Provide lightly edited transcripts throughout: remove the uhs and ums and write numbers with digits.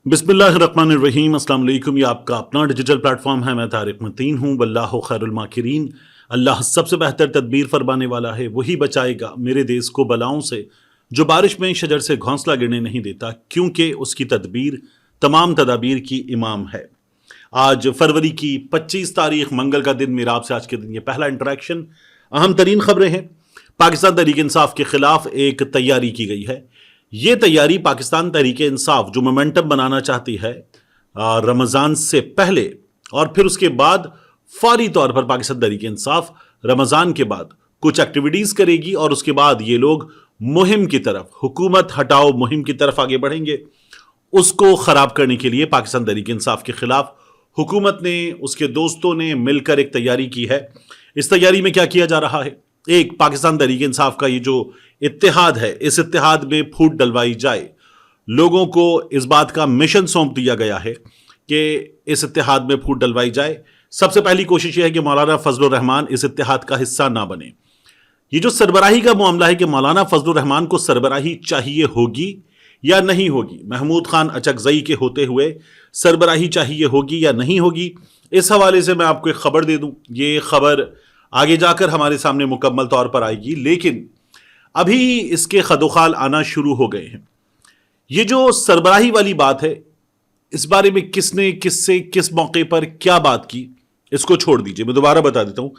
बिस्मिल्लाहिर्रहमानिर्रहीम। अस्सलाम वालेकुम। ये आपका अपना डिजिटल प्लेटफॉर्म है। मैं तारिक मतीन हूँ। वल्लाहु खैरुल माकिरीन। अल्लाह सबसे बेहतर तदबीर फरमाने वाला है, वही बचाएगा मेरे देश को बलाओं से। जो बारिश में शजर से घोंसला गिरने नहीं देता, क्योंकि उसकी तदबीर तमाम तदाबीर की इमाम है। आज फरवरी की 25 तारीख मंगल का दिन, मेरा आपसे आज के दिन ये पहला इंटरेक्शन। अहम तरीन खबरें हैं। पाकिस्तान तहरीक इंसाफ के खिलाफ एक तैयारी की गई है। ये तैयारी पाकिस्तान तहरीक इंसाफ जो मोमेंटम बनाना चाहती है रमज़ान से पहले और फिर उसके बाद फौरी तौर पर पाकिस्तान तहरीक इंसाफ रमज़ान के बाद कुछ एक्टिविटीज़ करेगी और उसके बाद ये लोग मुहिम की तरफ, हुकूमत हटाओ मुहिम की तरफ आगे बढ़ेंगे। उसको ख़राब करने के लिए पाकिस्तान तहरीक इंसाफ के खिलाफ हुकूमत ने, उसके दोस्तों ने मिलकर एक तैयारी की है। इस तैयारी में क्या किया जा रहा है? एक, पाकिस्तान तहरीक इंसाफ का ये जो इत्तेहाद है, इस इत्तेहाद में फूट डलवाई जाए। लोगों को इस बात का मिशन सौंप दिया गया है कि इस इत्तेहाद में फूट डलवाई जाए। सबसे पहली कोशिश यह है कि मौलाना फजलुर रहमान इस इत्तेहाद का हिस्सा ना बने। ये जो सरबराही का मामला है कि मौलाना फजलुर रहमान को सरबराही चाहिए होगी या नहीं होगी, महमूद खान अचकजई के होते हुए सरबराही चाहिए होगी या नहीं होगी, इस हवाले से मैं आपको एक खबर दे दूं। ये खबर आगे जाकर हमारे सामने मुकम्मल तौर पर आएगी, लेकिन अभी इसके खदोखाल आना शुरू हो गए हैं। ये जो सरबराही वाली बात है, इस बारे में किसने किससे किस मौके पर क्या बात की, इसको छोड़ दीजिए। मैं दोबारा बता देता हूं,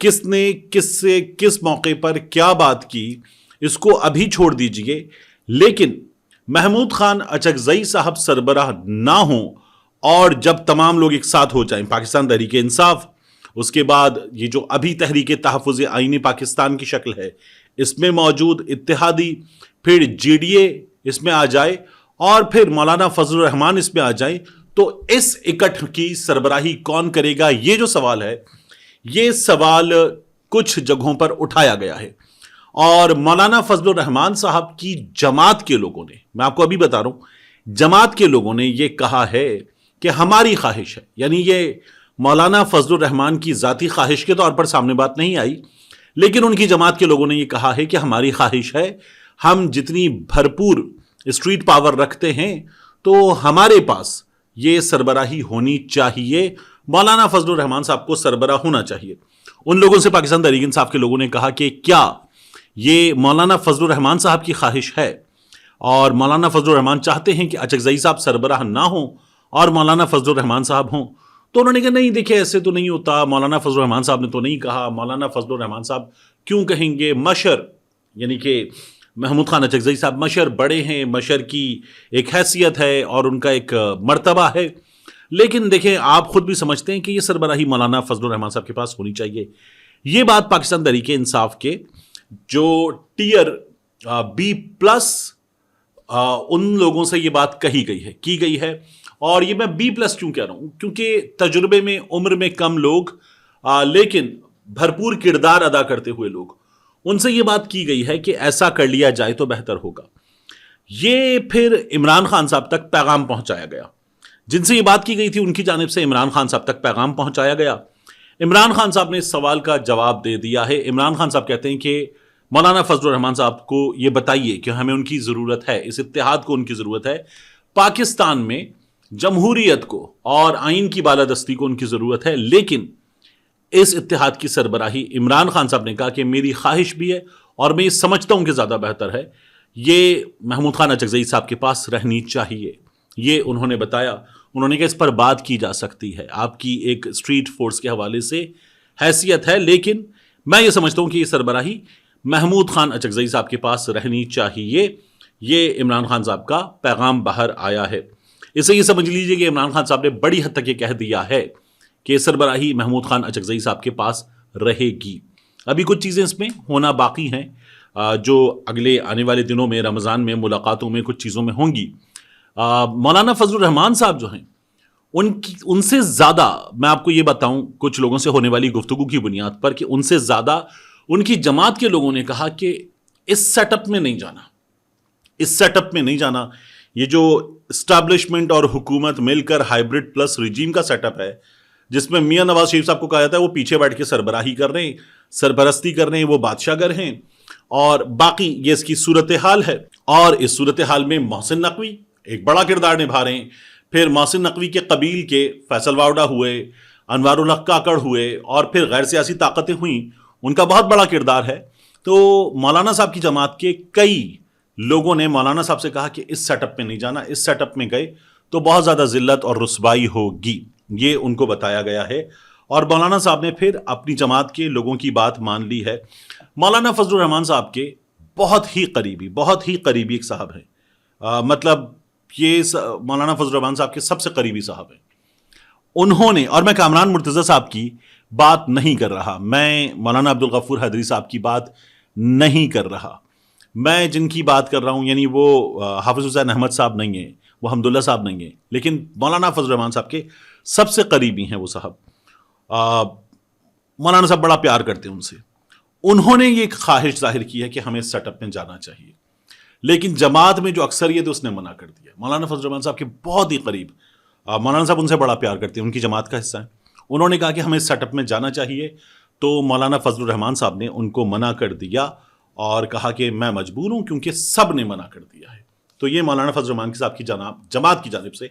किसने किससे किस मौके पर क्या बात की, इसको अभी छोड़ दीजिए। लेकिन महमूद खान अचकजई साहब सरबराह ना हो और जब तमाम लोग एक साथ हो जाएं, पाकिस्तान तहरीक इंसाफ, उसके बाद ये जो अभी तहरीक तहफ़्फ़ुज़ आईनी पाकिस्तान की शक्ल है, इसमें मौजूद इत्तेहादी, फिर जीडीए इसमें आ जाए और फिर मौलाना फजलुर रहमान इसमें आ जाए, तो इस इकट्ठ की सरबराही कौन करेगा? ये जो सवाल है, ये सवाल कुछ जगहों पर उठाया गया है और मौलाना फजलुर रहमान साहब की जमात के लोगों ने, मैं आपको अभी बता रहा हूं, जमात के लोगों ने ये कहा है कि हमारी ख्वाहिश है, यानी ये मौलाना फजलुर रहमान की ज़ाती ख्वाहिश के तौर पर सामने बात नहीं आई, लेकिन उनकी जमात के लोगों ने ये कहा है कि हमारी ख्वाहिश है, हम जितनी भरपूर स्ट्रीट पावर रखते हैं तो हमारे पास ये सरबराही होनी चाहिए, मौलाना फजलुर रहमान साहब को सरबराह होना चाहिए। उन लोगों से पाकिस्तान तहरीक इंसाफ के लोगों ने कहा कि क्या ये मौलाना फजलुर रहमान साहब की ख्वाहिश है और मौलाना फजलुर रहमान चाहते हैं कि अचकजई साहब सरबराह ना हो और मौलाना फजलुर रहमान साहब हों? तो उन्होंने कहा नहीं, देखिए ऐसे तो नहीं होता, मौलाना फजलुर रहमान साहब ने तो नहीं कहा, मौलाना फजलुर रहमान साहब क्यों कहेंगे? मशर, यानी कि महमूद खान अचकजई साहब मशर बड़े हैं, मशर की एक हैसियत है और उनका एक मर्तबा है। लेकिन देखें, आप खुद भी समझते हैं कि ये सरबराही मौलाना फजलुर रहमान साहब के पास होनी चाहिए। ये बात पाकिस्तान तहरीक इंसाफ के जो टीयर B+ उन लोगों से ये बात की गई है। और ये मैं B+ क्यों कह रहा हूं? क्योंकि तजुर्बे में, उम्र में कम लोग, लेकिन भरपूर किरदार अदा करते हुए लोग, उनसे ये बात की गई है कि ऐसा कर लिया जाए तो बेहतर होगा। ये फिर इमरान खान साहब तक पैगाम पहुंचाया गया। जिनसे ये बात की गई थी उनकी जानिब से इमरान खान साहब तक पैगाम पहुंचाया गया। इमरान खान साहब ने इस सवाल का जवाब दे दिया है। इमरान खान साहब कहते हैं कि मौलाना फजलुर रहमान साहब को ये बताइए कि हमें उनकी ज़रूरत है, इस इत्तेहाद को उनकी ज़रूरत है, पाकिस्तान में जमहूरियत को और आइन की बालादस्ती को उनकी ज़रूरत है। लेकिन इस इत्तेहाद की सरबराही, इमरान खान साहब ने कहा कि मेरी ख्वाहिश भी है और मैं ये समझता हूं कि ज़्यादा बेहतर है, ये महमूद खान अचकजई साहब के पास रहनी चाहिए। ये उन्होंने बताया। उन्होंने कहा इस पर बात की जा सकती है, आपकी एक स्ट्रीट फोर्स के हवाले से हैसियत है, लेकिन मैं ये समझता हूं कि ये सरबराही महमूद खान अचकजई साहब के पास रहनी चाहिए। ये इमरान खान साहब का पैगाम बाहर आया है। इसे ये समझ लीजिए कि इमरान खान साहब ने बड़ी हद तक ये कह दिया है कि सरबराही महमूद खान अचकजई साहब के पास रहेगी। अभी कुछ चीज़ें इसमें होना बाकी हैं जो अगले आने वाले दिनों में, रमज़ान में, मुलाकातों में कुछ चीज़ों में होंगी। मौलाना फजलुर रहमान साहब जो हैं, उनसे ज़्यादा मैं आपको ये बताऊं, कुछ लोगों से होने वाली गुफ्तगू की बुनियाद पर, कि उनसे ज़्यादा उनकी जमात के लोगों ने कहा कि इस सेटअप में नहीं जाना, इस सेटअप में नहीं जाना। ये जो इस्टेब्लिशमेंट और हुकूमत मिलकर हाइब्रिड प्लस रिजीम का सेटअप है, जिसमें मियां नवाज शरीफ साहब को कहा जाता है वो पीछे बैठ के सरबराही कर रहे हैं, सरपरस्ती कर रहे हैं, वो बादशाहगर हैं, और बाकी ये इसकी सूरत हाल है। और इस सूरत हाल में मोहसिन नकवी ایک بڑا کردار نبھا رہے ہیں. پھر محسن نقوی کے قبیل کے فیصل واوڈا ہوئے, انوار الحق کاکڑ ہوئے, اور پھر غیر سیاسی طاقتیں ہوئیں, ان کا بہت بڑا کردار ہے. تو مولانا صاحب کی جماعت کے کئی لوگوں نے مولانا صاحب سے کہا کہ اس سیٹ اپ میں نہیں جانا, اس سیٹ اپ میں گئے تو بہت زیادہ ذلت اور رسوائی ہوگی, یہ ان کو بتایا گیا ہے. اور مولانا صاحب نے پھر اپنی جماعت کے لوگوں کی بات مان لی ہے. مولانا فضل الرحمان صاحب کے بہت ہی قریبی ایک صاحب ہیں, مطلب یہ مولانا فضل الرحمان صاحب کے سب سے قریبی صاحب ہیں. انہوں نے, اور میں کامران مرتضیٰ صاحب کی بات نہیں کر رہا, میں مولانا عبدالغفور حیدری صاحب کی بات نہیں کر رہا, میں جن کی بات کر رہا ہوں یعنی وہ حافظ حسین احمد صاحب نہیں ہیں, وہ حمداللہ صاحب نہیں ہیں, لیکن مولانا فضل الرحمان صاحب کے سب سے قریبی ہیں وہ صاحب. مولانا صاحب بڑا پیار کرتے ہیں ان سے. انہوں نے یہ ایک خواہش ظاہر کی ہے کہ ہمیں اس سیٹ اپ میں جانا چاہیے, لیکن جماعت میں جو اکثریت ہے اس نے منع کر دیا. مولانا فضل الرحمان صاحب کے بہت ہی قریب, مولانا صاحب ان سے بڑا پیار کرتے ہیں, ان کی جماعت کا حصہ ہیں. انہوں نے کہا کہ ہمیں اس سیٹ اپ میں جانا چاہیے, تو مولانا فضل الرحمان صاحب نے ان کو منع کر دیا اور کہا کہ میں مجبور ہوں کیونکہ سب نے منع کر دیا ہے. تو یہ مولانا فضل الرحمان صاحب کی جماعت کی جانب سے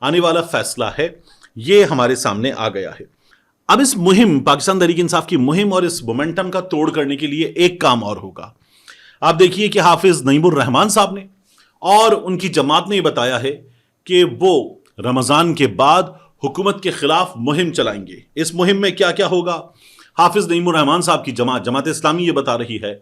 آنے والا فیصلہ ہے, یہ ہمارے سامنے آ گیا ہے. اب اس مہم, پاکستان تحریک انصاف کی مہم اور اس مومنٹم کا توڑ کرنے کے لیے ایک کام اور ہوگا. آپ دیکھیے کہ حافظ نعیم الرحمان صاحب نے اور ان کی جماعت نے یہ بتایا ہے کہ وہ رمضان کے بعد حکومت کے خلاف مہم چلائیں گے. اس مہم میں کیا کیا ہوگا؟ حافظ نعیم الرحمان صاحب کی جماعت اسلامی یہ بتا رہی ہے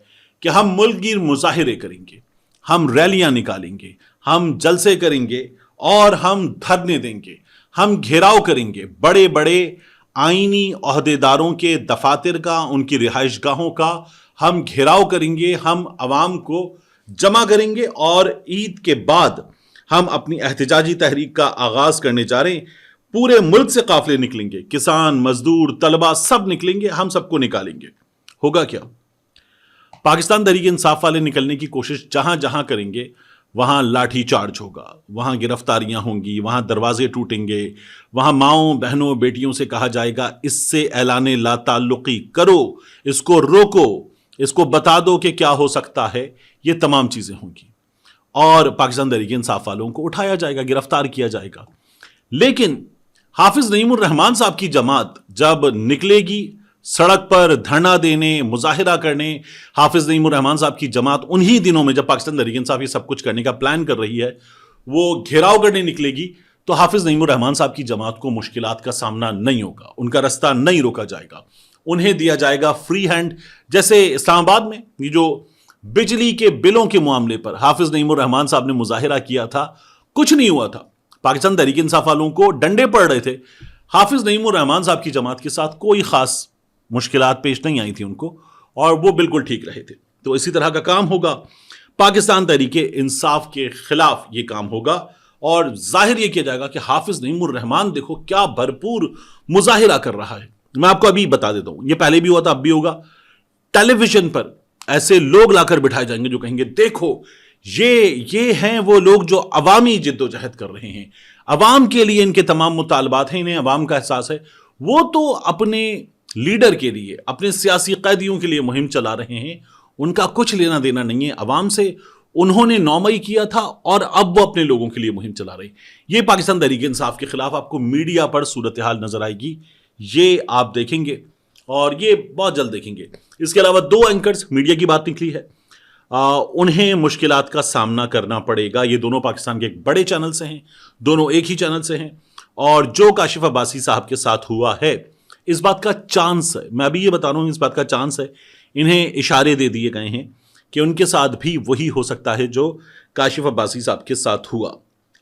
کہ ہم ملک گیر مظاہرے کریں گے, ہم ریلیاں نکالیں گے, ہم جلسے کریں گے, اور ہم دھرنے دیں گے, ہم گھیراؤ کریں گے بڑے بڑے آئینی عہدیداروں کے دفاتر کا, ان کی رہائش گاہوں کا ہم گھیراؤ کریں گے, ہم عوام کو جمع کریں گے, اور عید کے بعد ہم اپنی احتجاجی تحریک کا آغاز کرنے جا رہے ہیں. پورے ملک سے قافلے نکلیں گے, کسان, مزدور, طلبہ سب نکلیں گے, ہم سب کو نکالیں گے. ہوگا کیا؟ پاکستان تحریک انصاف والے نکلنے کی کوشش جہاں جہاں کریں گے وہاں لاٹھی چارج ہوگا, وہاں گرفتاریاں ہوں گی, وہاں دروازے ٹوٹیں گے, وہاں ماؤں بہنوں بیٹیوں سے کہا جائے گا اس سے اعلان لا تعلقی کرو, اس کو روکو, اس کو بتا دو کہ کیا ہو سکتا ہے. یہ تمام چیزیں ہوں گی اور پاکستان تحریک انصاف والوں کو اٹھایا جائے گا, گرفتار کیا جائے گا. لیکن حافظ نعیم الرحمان صاحب کی جماعت جب نکلے گی سڑک پر دھرنا دینے, مظاہرہ کرنے, حافظ نعیم الرحمان صاحب کی جماعت انہی دنوں میں جب پاکستان تحریک انصاف یہ سب کچھ کرنے کا پلان کر رہی ہے, وہ گھیراؤ کرنے نکلے گی, تو حافظ نعیم الرحمان صاحب کی جماعت کو مشکلات کا سامنا نہیں ہوگا, ان کا رستہ نہیں روکا جائے گا, انہیں دیا جائے گا فری ہینڈ. جیسے اسلام آباد میں یہ جو بجلی کے بلوں کے معاملے پر حافظ نعیم الرحمان صاحب نے مظاہرہ کیا تھا, کچھ نہیں ہوا تھا, پاکستان تحریک انصاف والوں کو ڈنڈے پڑ رہے تھے, حافظ نعیم الرحمان صاحب کی جماعت کے ساتھ کوئی خاص مشکلات پیش نہیں آئی تھی ان کو, اور وہ بالکل ٹھیک رہے تھے. تو اسی طرح کا کام ہوگا پاکستان تحریک انصاف کے خلاف, یہ کام ہوگا, اور ظاہر یہ کیا جائے گا کہ حافظ نعیم الرحمان دیکھو کیا بھرپور مظاہرہ کر رہا ہے. میں آپ کو ابھی بتا دیتا ہوں, یہ پہلے بھی ہوا تھا, اب بھی ہوگا. ٹیلی ویژن پر ایسے لوگ لا کر بٹھائے جائیں گے جو کہیں گے دیکھو یہ ہیں وہ لوگ جو عوامی جد و جہد کر رہے ہیں, عوام کے لیے ان کے تمام مطالبات ہیں, انہیں عوام کا احساس ہے. وہ تو اپنے لیڈر کے لیے, اپنے سیاسی قیدیوں کے لیے مہم چلا رہے ہیں, ان کا کچھ لینا دینا نہیں ہے عوام سے. انہوں نے 9 مئی کیا تھا اور اب وہ اپنے لوگوں کے لیے مہم چلا رہے ہیں. یہ پاکستان تحریک انصاف کے خلاف آپ کو میڈیا پر صورتحال نظر آئے گی, یہ آپ دیکھیں گے اور یہ بہت جلد دیکھیں گے. اس کے علاوہ 2 اینکرز, میڈیا کی بات نکلی ہے, انہیں مشکلات کا سامنا کرنا پڑے گا. یہ دونوں پاکستان کے ایک بڑے چینل سے ہیں, دونوں ایک ہی چینل سے ہیں, اور جو کاشف عباسی صاحب کے ساتھ ہوا ہے اس بات کا چانس ہے, میں ابھی یہ بتا رہا ہوں, اس بات کا چانس ہے, انہیں اشارے دے دیے گئے ہیں کہ ان کے ساتھ بھی وہی ہو سکتا ہے جو کاشف عباسی صاحب کے ساتھ ہوا.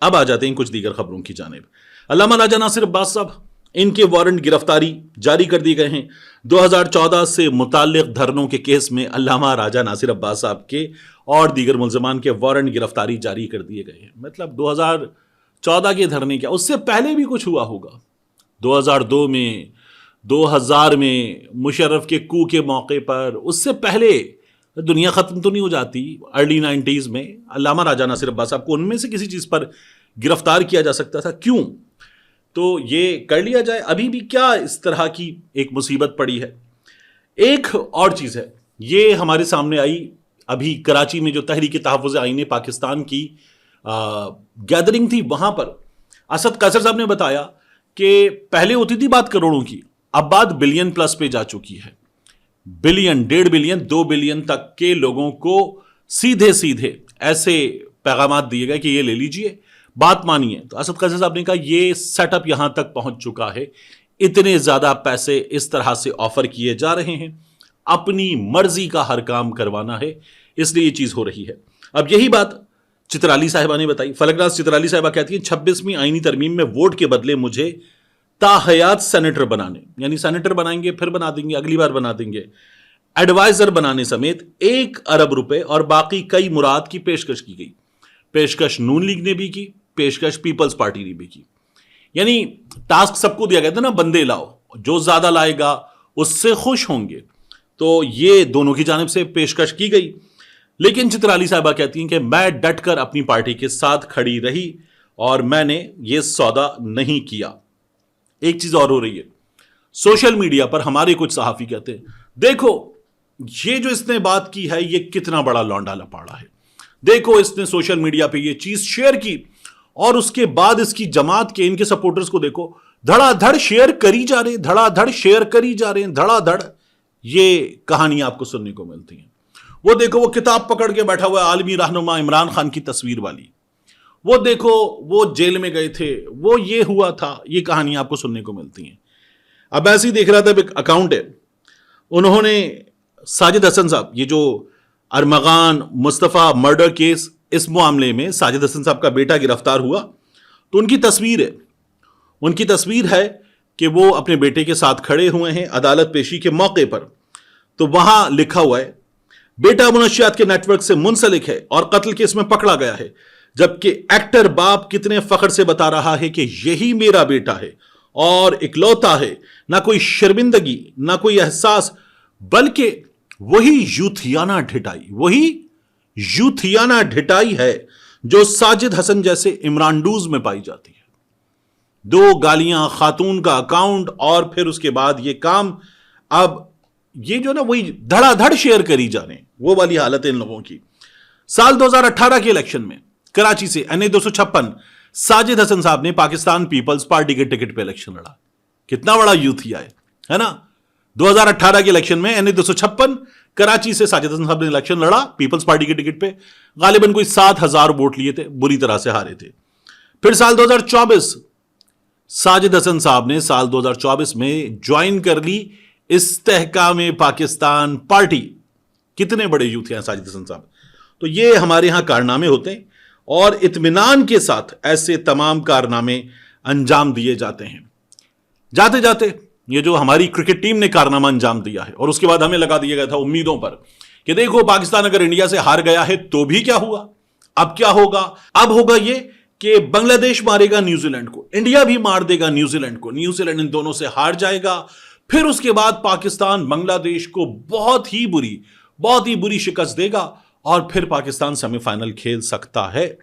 اب آ جاتے ہیں کچھ دیگر خبروں کی جانب. علامہ راجہ ناصر عباس صاحب, ان کے وارنٹ گرفتاری جاری کر دیے گئے ہیں. 2014 سے متعلق دھرنوں کے کیس میں علامہ راجہ ناصر عباس صاحب کے اور دیگر ملزمان کے وارنٹ گرفتاری جاری کر دیے گئے ہیں. مطلب 2014 کے دھرنے کیا, اس سے پہلے بھی کچھ ہوا ہوگا. 2002 میں, 2000 میں مشرف کے کو کے موقع پر, اس سے پہلے دنیا ختم تو نہیں ہو جاتی. ارلی 90s میں علامہ راجہ ناصر عباس صاحب کو ان میں سے کسی چیز پر گرفتار کیا جا سکتا تھا, کیوں؟ تو یہ کر لیا جائے. ابھی بھی کیا اس طرح کی ایک مصیبت پڑی ہے. ایک اور چیز ہے, یہ ہمارے سامنے آئی ابھی کراچی میں جو تحریک تحفظ آئین پاکستان کی गैदरिंग थी, वहां पर असद कैसर साहब ने बताया कि पहले होती थी बात करोड़ों की, अब बात बिलियन प्लस पे जा चुकी है। बिलियन, 1.5 बिलियन, 2 बिलियन तक के लोगों को सीधे सीधे ऐसे पैगामात दिए गए कि ये ले लीजिए, बात मानिए। तो असद कैसर साहब ने कहा ये सेटअप यहां तक पहुंच चुका है, इतने ज्यादा पैसे इस तरह से ऑफर किए जा रहे हैं, अपनी मर्जी का हर काम करवाना है, इसलिए ये चीज हो रही है। अब यही बात चित्राली साहिबा ने बताई। फलकनाज चित्राली साहिबा कहती हैं 26वीं आईनी तरमीम में वोट के बदले मुझे ताहयात सेनेटर बनाने, यानी सेनेटर बनाएंगे, फिर बना देंगे, अगली बार बना देंगे, एडवाइजर बनाने समेत 1 अरब रुपए और बाकी कई मुराद की पेशकश की गई। पेशकश नून लीग ने भी की, पेशकश पीपल्स पार्टी ने भी की। यानी टास्क सबको दिया गया था ना, बंदे लाओ, जो ज्यादा लाएगा उससे खुश होंगे। तो ये दोनों की जानिब से पेशकश की गई। लेकिन चित्राली साहिबा कहती हैं कि मैं डटकर अपनी पार्टी के साथ खड़ी रही और मैंने ये सौदा नहीं किया। एक चीज और हो रही है, सोशल मीडिया पर हमारे कुछ सहाफी कहते हैं देखो ये जो इसने बात की है ये कितना बड़ा लौंडा लपाड़ा है, देखो इसने सोशल मीडिया पे ये चीज शेयर की और उसके बाद इसकी जमात के, इनके सपोर्टर्स को देखो धड़ाधड़ शेयर करी जा रहे हैं, धड़ाधड़ शेयर करी जा रहे हैं, धड़ाधड़। ये कहानियां आपको सुनने को मिलती हैं। वो देखो वो किताब पकड़ के बैठा हुआ है आलमी रहनुमा इमरान खान की तस्वीर वाली, वो देखो वो जेल में गए थे, वो ये हुआ था, ये कहानियां आपको सुनने को मिलती हैं। अब ऐसे ही देख रहा था, एक अकाउंट है, उन्होंने साजिद हसन साहब, ये जो अरमगान मुस्तफ़ा मर्डर केस, इस मामले में साजिद हसन साहब का बेटा गिरफ्तार हुआ, तो उनकी तस्वीर है कि वो अपने बेटे के साथ खड़े हुए हैं अदालत पेशी के मौके पर। तो वहां लिखा हुआ है बेटा मुनशियात के नेटवर्क से मुंसलिक है और कत्ल केस में पकड़ा गया है, जबकि एक्टर बाप कितने फख्र से बता रहा है कि यही मेरा बेटा है और इकलौता है, ना कोई शर्मिंदगी ना कोई एहसास, बल्कि वही यूथियाना ढिठाई है जो साजिद हसन जैसे इमरानडूज में पाई जाती है। 2 गालियां, खातून का अकाउंट और फिर उसके बाद ये काम। अब ये जो ना वही धड़ाधड़ शेयर करी जा रहे हैं, वो वाली हालत है इन लोगों की। साल 2018 के इलेक्शन में कराची से NA 256 साजिद हसन साहब ने पाकिस्तान पीपल्स पार्टी के टिकट पे इलेक्शन लड़ा। कितना बड़ा यूथिया है ना। 2018 के इलेक्शन में NA 256 कराची से साजिद हसन साहब ने इलेक्शन लड़ा पीपल्स पार्टी के टिकट पे, गालिबन कोई 7,000 वोट लिए थे, बुरी तरह से हारे थे। फिर साल 2024 साजिद हसन साहब ने साल 2024 में ज्वाइन कर ली इस्तेहकाम पाकिस्तान पार्टी। कितने बड़े यूथिया हैं साजिद हसन साहब। तो ये हमारे यहां कारनामे होते हैं और इत्मीनान के साथ ऐसे तमाम कारनामे अंजाम दिए जाते हैं। जाते जाते ये जो हमारी क्रिकेट टीम ने कारनामा अंजाम दिया है और उसके बाद हमें लगा दिया गया था उम्मीदों पर कि देखो पाकिस्तान अगर इंडिया से हार गया है तो भी क्या हुआ, अब क्या होगा, अब होगा ये कि बांग्लादेश मारेगा न्यूजीलैंड को, इंडिया भी मार देगा न्यूजीलैंड को, न्यूजीलैंड इन दोनों से हार जाएगा, फिर उसके बाद पाकिस्तान बांग्लादेश को बहुत ही बुरी शिकस्त देगा और फिर पाकिस्तान सेमीफाइनल खेल सकता है।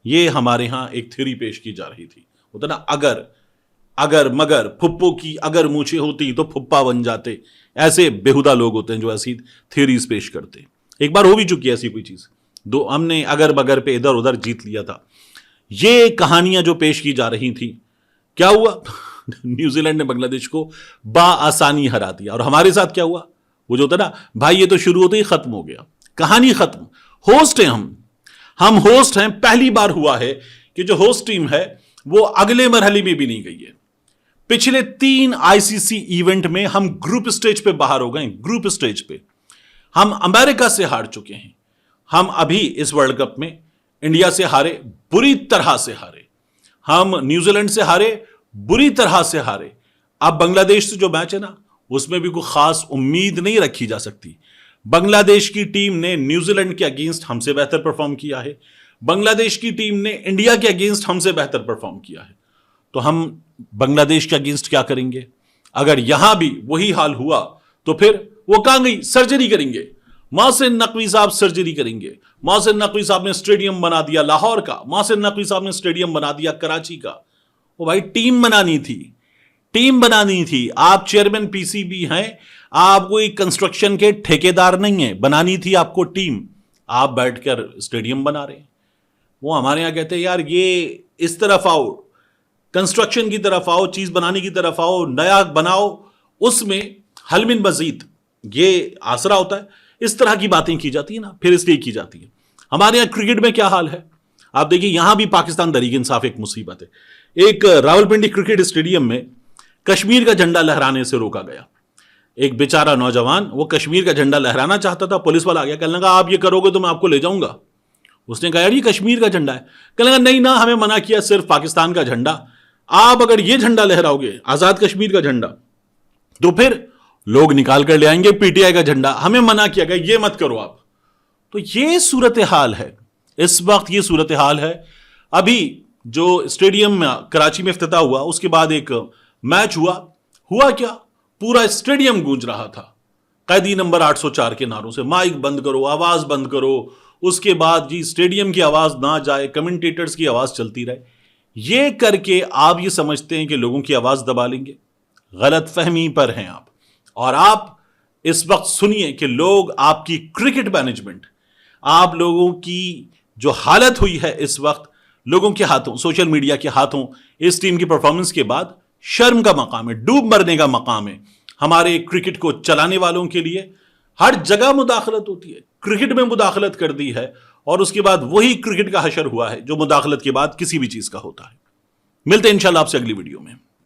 ये हमारे यहां एक थ्योरी पेश की जा रही थी, होता ना, अगर मगर फुप्पो की अगर मूछें होती तो फुप्पा बन जाते। ऐसे बेहुदा लोग होते हैं जो ऐसी थ्योरीज पेश करते। एक बार हो भी चुकी है ऐसी कोई चीज, हमने अगर मगर पे इधर उधर जीत लिया था। ये कहानियां जो पेश की जा रही थी, क्या हुआ न्यूजीलैंड ने बांग्लादेश को बाआसानी हरा दिया। और हमारे साथ क्या हुआ, वो जो होता ना भाई ये तो शुरू होते ही खत्म हो गया, कहानी खत्म। होस्ट हैं हम होस्ट हैं। पहली बार हुआ है कि जो होस्ट टीम है वो अगले मरहले में भी नहीं गई है। पिछले 3 ICC इवेंट में हम ग्रुप स्टेज पे बाहर हो गए। ग्रुप स्टेज पे हम अमेरिका से हार चुके हैं, हम अभी इस वर्ल्ड कप में इंडिया से हारे, बुरी तरह से हारे, हम न्यूजीलैंड से हारे, बुरी तरह से हारे। अब बांग्लादेश से जो मैच है ना उसमें भी कोई खास उम्मीद नहीं रखी जा सकती। बांग्लादेश की टीम ने न्यूजीलैंड के अगेंस्ट हमसे बेहतर परफॉर्म किया है, बांग्लादेश की टीम ने इंडिया के अगेंस्ट हमसे बेहतर परफॉर्म किया है। तो हम बांग्लादेश के अगेंस्ट क्या करेंगे? अगर यहां भी वही हाल हुआ तो फिर वो कहां गई, सर्जरी करेंगे। मोहसिन नकवी साहब सर्जरी करेंगे। मोहसिन नकवी साहब ने स्टेडियम बना दिया लाहौर का, मोहसिन नकवी साहब ने स्टेडियम बना दिया कराची का। वो भाई टीम बनानी थी। आप चेयरमैन PCB हैं, आप कोई कंस्ट्रक्शन के ठेकेदार नहीं है, बनानी थी आपको टीम। आप बैठकर स्टेडियम बना रहे हैं। وہ ہمارے یہاں کہتے ہیں یار یہ اس طرف آؤ, کنسٹرکشن کی طرف آؤ, چیز بنانے کی طرف آؤ, نیا بناؤ, اس میں حل من مزید یہ آسرا ہوتا ہے. اس طرح کی باتیں کی جاتی ہیں نا, پھر اس لیے کی جاتی ہیں. ہمارے یہاں کرکٹ میں کیا حال ہے آپ دیکھیے, یہاں بھی پاکستان تحریک انصاف ایک مصیبت ہے. ایک راولپنڈی کرکٹ اسٹیڈیم میں کشمیر کا جھنڈا لہرانے سے روکا گیا. ایک بیچارہ نوجوان وہ کشمیر کا جھنڈا لہرانا چاہتا تھا, پولیس والا آ گیا, کہنے لگا آپ یہ کرو گے تو میں آپ کو لے جاؤں گا. اس نے کہا یار یہ کشمیر کا جھنڈا ہے. کہنے لگا نہیں نا, ہمیں منع کیا صرف پاکستان کا جھنڈا, آپ اگر یہ جھنڈا لہراؤ گے آزاد کشمیر کا جھنڈا تو پھر لوگ نکال کر لے آئیں گے پی ٹی آئی کا جھنڈا, ہمیں منع کیا گیا یہ مت کرو آپ. تو یہ صورتحال ہے اس وقت, یہ صورتحال ہے. ابھی جو اسٹیڈیم کراچی میں افتتاح ہوا اس کے بعد ایک میچ ہوا کیا, پورا اسٹیڈیم گونج رہا تھا قیدی نمبر 804 کے نعروں سے, مائک بند کرو, آواز بند کرو. اس کے بعد جی اسٹیڈیم کی آواز نہ جائے, کمنٹیٹرز کی آواز چلتی رہے. یہ کر کے آپ یہ سمجھتے ہیں کہ لوگوں کی آواز دبا لیں گے. غلط فہمی پر ہیں آپ. اور آپ اس وقت سنیے کہ لوگ آپ کی کرکٹ مینجمنٹ, آپ لوگوں کی جو حالت ہوئی ہے اس وقت لوگوں کے ہاتھوں, سوشل میڈیا کے ہاتھوں, اس ٹیم کی پرفارمنس کے بعد شرم کا مقام ہے, ڈوب مرنے کا مقام ہے. ہمارے کرکٹ کو چلانے والوں کے لیے ہر جگہ مداخلت ہوتی ہے, کرکٹ میں مداخلت کر دی ہے, اور اس کے بعد وہی کرکٹ کا حشر ہوا ہے جو مداخلت کے بعد کسی بھی چیز کا ہوتا ہے. ملتے ہیں انشاءاللہ آپ سے اگلی ویڈیو میں.